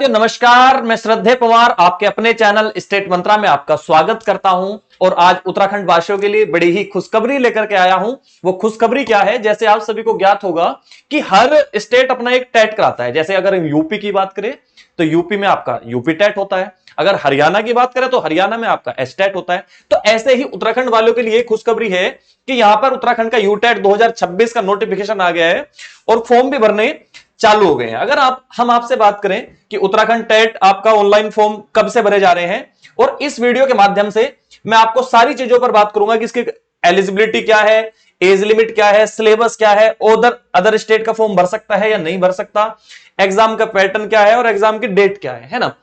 नमस्कार, मैं श्रद्धेय पवार आपके अपने चैनल स्टेट मंत्रा में आपका स्वागत करता हूं। और आज उत्तराखंड वासियों के लिए बड़ी ही खुशखबरी लेकर के आया हूं। वो खुशखबरी क्या है, जैसे आप सभी को ज्ञात होगा कि हर स्टेट अपना एक टेट कराता है। जैसे अगर यूपी की बात करें तो यूपी में आपका यूपी टेट होता है, अगर हरियाणा की बात करें तो हरियाणा में आपका एसटेट होता है। तो ऐसे ही उत्तराखंड वालों के लिए खुशखबरी है कि यहां पर उत्तराखंड का यूटेट 2026 का नोटिफिकेशन आ गया है और फॉर्म भी भरने चालू हो गए हैं। अगर हम आपसे बात करें कि उत्तराखंड टेट आपका ऑनलाइन फॉर्म कब से भरे जा रहे हैं, और इस वीडियो के माध्यम से मैं आपको सारी चीजों पर बात करूंगा कि इसकी एलिजिबिलिटी क्या है, एज लिमिट क्या है, सिलेबस क्या है, अदर स्टेट का फॉर्म भर सकता है या नहीं भर सकता, एग्जाम का पैटर्न क्या है और एग्जाम की डेट क्या है ना।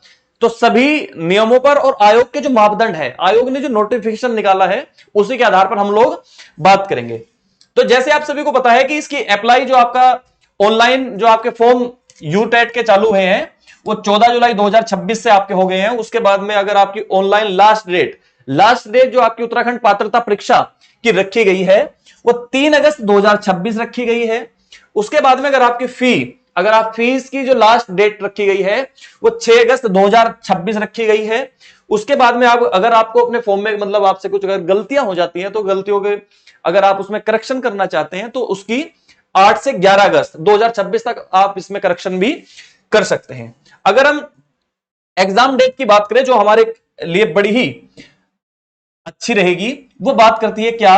तो सभी नियमों पर और आयोग के जो मापदंड है, आयोग ने जो नोटिफिकेशन निकाला है उसी के आधार पर हम लोग बात करेंगे। तो जैसे आप सभी को पता है कि इसकी अप्लाई जो आपका ऑनलाइन जो आपके फॉर्म यूटेट के चालू हुए हैं वो 14 जुलाई 2026 से आपके हो गए हैं। उसके बाद में अगर आपकी ऑनलाइन लास्ट डेट जो आपकी उत्तराखंड पात्रता परीक्षा की रखी गई है वो 3 अगस्त 2026 रखी गई है। उसके बाद में अगर आप फीस की जो लास्ट डेट रखी गई है वो 6 अगस्त 2026 रखी गई है। उसके बाद में अगर आपको अपने फॉर्म में मतलब आपसे कुछ अगर गलतियां हो जाती हैं तो गलतियों के अगर आप उसमें करेक्शन करना चाहते हैं तो उसकी 8 से 11 अगस्त 2026 तक आप इसमें करेक्शन भी कर सकते हैं। अगर हम एग्जाम डेट की बात करें जो हमारे लिए बड़ी ही अच्छी रहेगी, वो बात करती है क्या,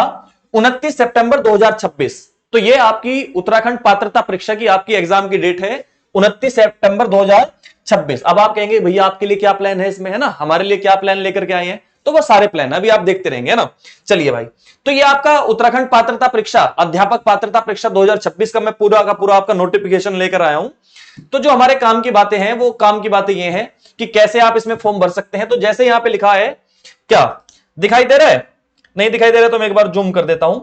29 सितंबर 2026। तो ये आपकी उत्तराखंड पात्रता परीक्षा की आपकी एग्जाम की डेट है 29 सितंबर 2026। अब आप कहेंगे भैया आपके लिए क्या प्लान है इसमें, है ना, हमारे लिए क्या प्लान लेकर के आए हैं, तो वो सारे प्लान अभी आप देखते रहेंगे, है ना। चलिए भाई, तो ये आपका उत्तराखंड पात्रता परीक्षा अध्यापक पात्रता परीक्षा 2026 का मैं पूरा का पूरा आपका नोटिफिकेशन लेकर आया हूं। तो जो हमारे काम की बातें हैं वो काम की बातें ये हैं कि कैसे आप इसमें फॉर्म भर सकते हैं। तो जैसे यहां पे लिखा है, क्या दिखाई दे रहा है, नहीं दिखाई दे रहा तो मैं एक बार जूम कर देता हूं।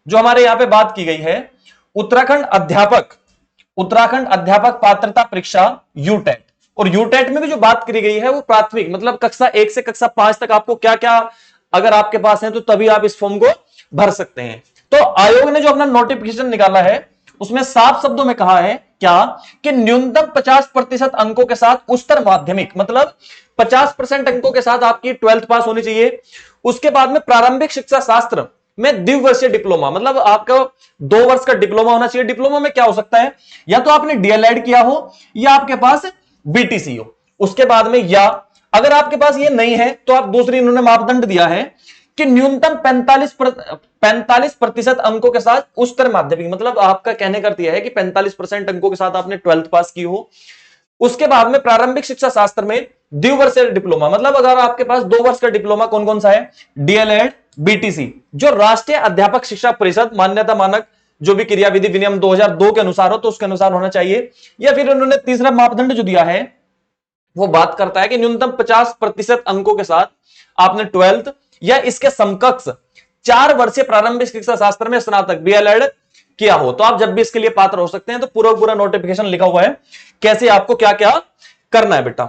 जो हमारे यहां पे बात की गई है उत्तराखंड अध्यापक पात्रता परीक्षा यूटेट, और यूटेट में भी जो बात करी गई है वो प्राथमिक मतलब कक्षा 1 से कक्षा 5 तक आपको क्या क्या अगर आपके पास है तो तभी आप इस फॉर्म को भर सकते हैं। तो आयोग ने जो अपना नोटिफिकेशन निकाला है उसमें साफ शब्दों में कहा है क्या, कि न्यूनतम 50% अंकों के साथ उच्चतर माध्यमिक मतलब 50% अंकों के साथ आपकी 12th पास होनी चाहिए। उसके बाद में प्रारंभिक शिक्षा शास्त्र में द्विवर्षीय डिप्लोमा मतलब आपका 2 वर्ष का डिप्लोमा होना चाहिए। डिप्लोमा में क्या हो सकता है, या तो आपने डीएलएड किया हो या आपके पास बीटीसी हो। उसके बाद में या अगर आपके पास ये नहीं है तो आप दूसरी इन्होंने मापदंड दिया है कि न्यूनतम 45% अंकों के साथ उच्चतर माध्यमिक मतलब आपका कहने का अर्थ यह है कि 45% अंकों के साथ आपने 12th पास की हो। उसके बाद में प्रारंभिक शिक्षा शास्त्र में द्विवर्षीय डिप्लोमा मतलब अगर आपके पास 2 वर्ष का डिप्लोमा कौन कौन सा है, डीएलएड, बीटीसी, जो राष्ट्रीय अध्यापक शिक्षा परिषद मान्यता मानक जो भी क्रियाविधि विनियम 2002 के अनुसार हो तो उसके अनुसार होना चाहिए। या फिर उन्होंने तीसरा मापदंड जो दिया है वो बात करता है कि न्यूनतम 50% अंकों के साथ आपने 12th या इसके समकक्ष 4 वर्षीय प्रारंभिक शिक्षा शास्त्र में स्नातक बीएलएड किया हो तो आप जब भी इसके लिए पात्र हो सकते हैं। तो पूरा नोटिफिकेशन लिखा हुआ है कैसे आपको क्या क्या करना है बेटा।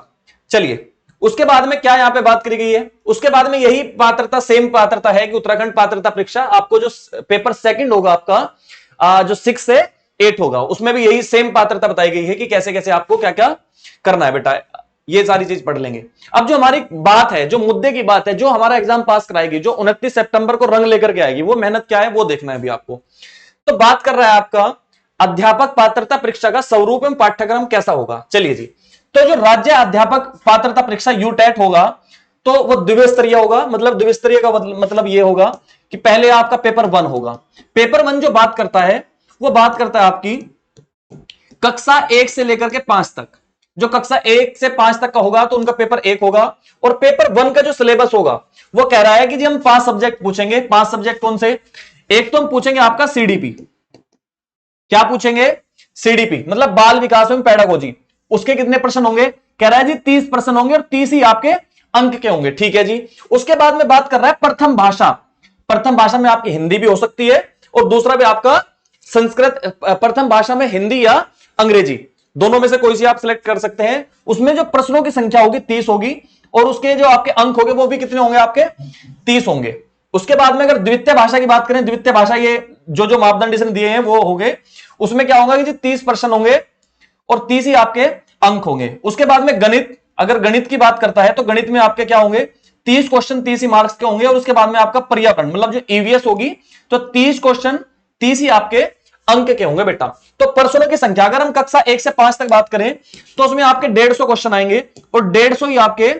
चलिए, उसके बाद में क्या यहां पे बात करी गई है, उसके बाद में यही पात्रता सेम पात्रता है कि उत्तराखंड पात्रता परीक्षा आपको जो पेपर सेकंड होगा आपका जो 6 से 8 होगा उसमें भी यही सेम पात्रता बताई गई है कि कैसे कैसे आपको क्या क्या करना है बेटा। ये सारी चीज पढ़ लेंगे। अब जो हमारी बात है, जो मुद्दे की बात है, जो हमारा एग्जाम पास कराएगी, जो 29 सितंबर को रंग लेकर के आएगी, वो मेहनत क्या है वो देखना है अभी आपको। तो बात कर रहा है आपका अध्यापक पात्रता परीक्षा का स्वरूप एवं पाठ्यक्रम कैसा होगा। चलिए जी, तो जो राज्य अध्यापक पात्रता परीक्षा यूटेट होगा तो वो द्विस्तरीय होगा। मतलब द्विस्तरीय का मतलब ये होगा कि पहले आपका पेपर 1 होगा। पेपर 1 जो बात करता है वो बात करता है आपकी कक्षा 1 से लेकर के 5 तक। जो कक्षा 1 से 5 तक का होगा तो उनका पेपर 1 होगा। और पेपर 1 का जो सिलेबस होगा वो कह रहा है कि जी हम 5 सब्जेक्ट पूछेंगे। 5 सब्जेक्ट कौन से, एक तो हम पूछेंगे आपका सीडीपी। क्या पूछेंगे, सीडीपी मतलब बाल विकास एवं पेडागोजी। उसके कितने प्रश्न होंगे, कह रहा है जी 30 प्रश्न होंगे और 30 ही आपके अंक के होंगे। ठीक है जी। उसके बाद में बात कर रहा है प्रथम भाषा। प्रथम भाषा में आपकी हिंदी भी हो सकती है और दूसरा भी आपका संस्कृत। प्रथम भाषा में हिंदी या अंग्रेजी दोनों में से कोई सी आप सिलेक्ट कर सकते हैं। उसमें जो प्रश्नों की संख्या होगी 30 होगी और उसके जो आपके अंक होंगे वो भी कितने होंगे, आपके 30 होंगे। उसके बाद में अगर द्वितीय भाषा की बात करें, द्वितीय भाषा ये जो मापदंड इसने दिए हैं वो हो गए, उसमें क्या होगा कि 30 प्रश्न होंगे और 30 ही आपके अंक होंगे। उसके बाद में गणित, अगर गणित की बात करता है तो गणित में आपके क्या होंगे, 30 क्वेश्चन 30 ही मार्क्स के होंगे। और उसके बाद में आपका पर्यावरण मतलब जो ईवीएस होगी तो 30 क्वेश्चन 30 ही आपके अंक के होंगे बेटा। तो प्रश्नों की संख्या अगर हम कक्षा 1 से 5 तक बात करें तो उसमें आपके 150 क्वेश्चन आएंगे और 150 ही आपके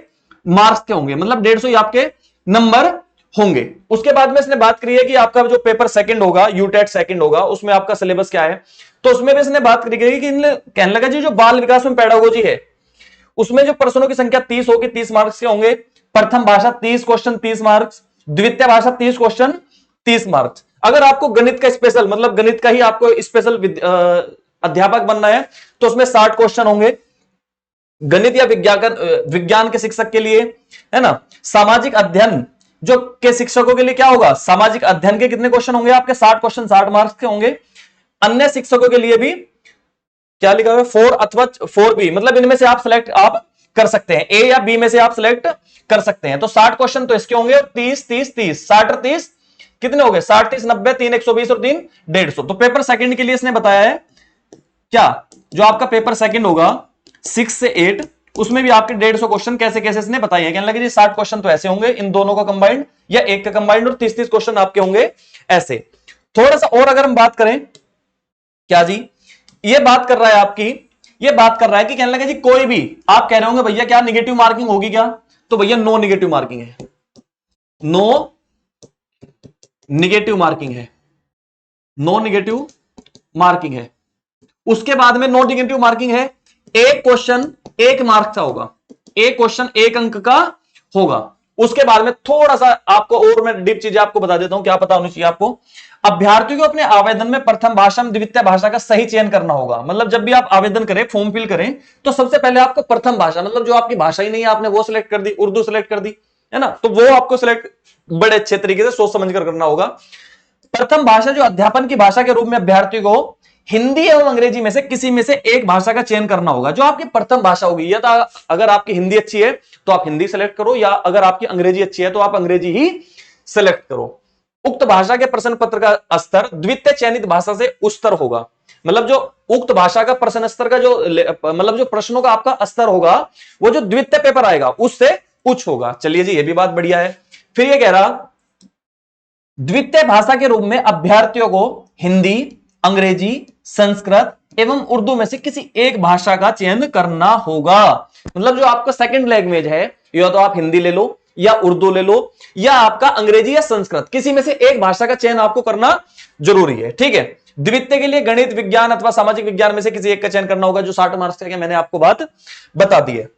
मार्क्स के होंगे, मतलब 150 ही आपके नंबर होंगे। उसके बाद में इसने बात करी है कि आपका जो पेपर सेकंड होगा, यूटेट सेकंड होगा, उसमें आपका सिलेबस क्या है। तो उसमें भी इसने बात करी गई कि कहने लगा जी जो बाल विकास में पेडागोजी है उसमें जो प्रश्नों की संख्या 30 होगी, 30 मार्क्स के होंगे। प्रथम भाषा 30 क्वेश्चन 30 मार्क्स, द्वितीय भाषा 30 क्वेश्चन 30 मार्क्स। अगर आपको गणित का स्पेशल मतलब गणित का ही आपको स्पेशल अध्यापक बनना है तो उसमें 60 क्वेश्चन होंगे गणित या विज्ञान के शिक्षक के लिए, है ना। सामाजिक अध्ययन जो के शिक्षकों के लिए क्या होगा, सामाजिक अध्ययन के कितने क्वेश्चन होंगे आपके 60 क्वेश्चन 60 मार्क्स के होंगे। अन्य शिक्षकों के लिए भी क्या लिखा हुआ है 4 अथवा 4B, मतलब इनमें से आप सिलेक्ट आप कर सकते हैं, ए या बी में से आप सिलेक्ट कर सकते हैं। तो 60 क्वेश्चन तो इसके होंगे, 30 30 30 60 और 30 कितने हो गए 60 30 90 3 120 और 3 150। तो पेपर सेकंड के लिए इसने बताया है क्या, जो आपका पेपर सेकंड होगा 6 से 8 उसमें भी आपके 150 क्वेश्चन कैसे कैसे इसने बताए हैं। कहने लगे जी 60 क्वेश्चन तो ऐसे होंगे इन दोनों का कंबाइंड या एक का कंबाइंड और 30 30 क्वेश्चन आपके होंगे ऐसे। थोड़ा सा और अगर हम बात करें क्या जी, ये बात कर रहा है आपकी, ये बात कर रहा है कि कहने लगे जी कोई भी आप कह रहे होंगे भैया क्या निगेटिव मार्किंग होगी क्या, तो भैया नो निगेटिव मार्किंग है, नो निगेटिव मार्किंग है, नो निगेटिव मार्किंग है। उसके बाद में नो निगेटिव मार्किंग है, एक क्वेश्चन 1 मार्क्स का होगा, एक क्वेश्चन 1 अंक का होगा। उसके बाद में थोड़ा सा आपको और मैं डीप चीजें आपको बता देता हूं, क्या पता होनी चाहिए आपको। अभ्यर्थियों को अपने आवेदन में प्रथम भाषा में द्वितीय भाषा का सही चयन करना होगा। मतलब जब भी आप आवेदन करें, फॉर्म फिल करें, तो सबसे पहले आपको प्रथम भाषा मतलब जो आपकी भाषा ही नहीं है आपने वो सिलेक्ट कर दी, उर्दू सिलेक्ट कर दी, है ना, तो वो आपको सिलेक्ट बड़े अच्छे तरीके से सोच समझ कर करना होगा। प्रथम भाषा जो अध्यापन की भाषा के रूप में अभ्यर्थी को हिंदी एवं अंग्रेजी में से किसी में से एक भाषा का चयन करना होगा, जो आपकी प्रथम भाषा होगी। या तो अगर आपकी हिंदी अच्छी है तो आप हिंदी सेलेक्ट करो, या अगर आपकी अंग्रेजी अच्छी है तो आप अंग्रेजी ही सेलेक्ट करो। उक्त भाषा के प्रश्न पत्र का स्तर द्वितीय चयनित भाषा से उच्चतर होगा। मतलब जो उक्त भाषा का प्रश्न स्तर का जो मतलब जो प्रश्नों का आपका स्तर होगा वो जो द्वितीय पेपर आएगा उससे उच्च होगा। चलिए जी ये भी बात बढ़िया है। फिर ये कह रहा द्वितीय भाषा के रूप में अभ्यर्थियों को हिंदी, अंग्रेजी, संस्कृत एवं उर्दू में से किसी एक भाषा का चयन करना होगा। मतलब जो आपका सेकंड लैंग्वेज है, या तो आप हिंदी ले लो या उर्दू ले लो या आपका अंग्रेजी या संस्कृत, किसी में से एक भाषा का चयन आपको करना जरूरी है, ठीक है। द्वितीय के लिए गणित, विज्ञान अथवा सामाजिक विज्ञान में से किसी एक का चयन करना होगा, जो 60 मार्क्स का, मैंने आपको बात बता दी है।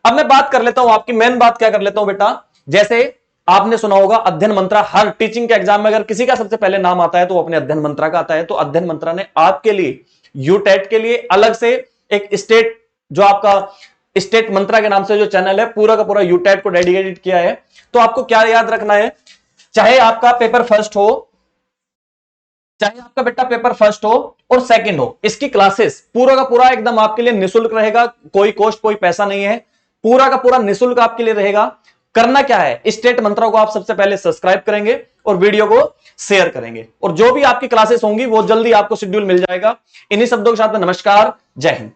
अब मैं बात कर लेता हूं आपकी मेन बात क्या कर लेता हूं बेटा, जैसे आपने सुना होगा अध्ययन मंत्रा, हर टीचिंग के एग्जाम में अगर किसी का सबसे पहले नाम आता है तो वो अपने अध्ययन मंत्रा का आता है। तो अध्ययन मंत्रा ने आपके लिए यूटेट के लिए अलग से एक स्टेट, जो आपका स्टेट मंत्रा के नाम से जो चैनल है, पूरा का पूरा यूटेट को डेडिकेटेड किया है। तो आपको क्या याद रखना है, चाहे आपका पेपर फर्स्ट हो, चाहे आपका बेटा पेपर फर्स्ट हो और सेकंड हो, इसकी क्लासेस पूरा का पूरा एकदम आपके लिए निःशुल्क रहेगा, कोई कॉस्ट कोई पैसा नहीं है, पूरा का पूरा निःशुल्क आपके लिए रहेगा। करना क्या है, स्टेट मंत्रा को आप सबसे पहले सब्सक्राइब करेंगे और वीडियो को शेयर करेंगे, और जो भी आपकी क्लासेस होंगी वो जल्दी आपको शेड्यूल मिल जाएगा। इन्हीं शब्दों के साथ में नमस्कार, जय हिंद।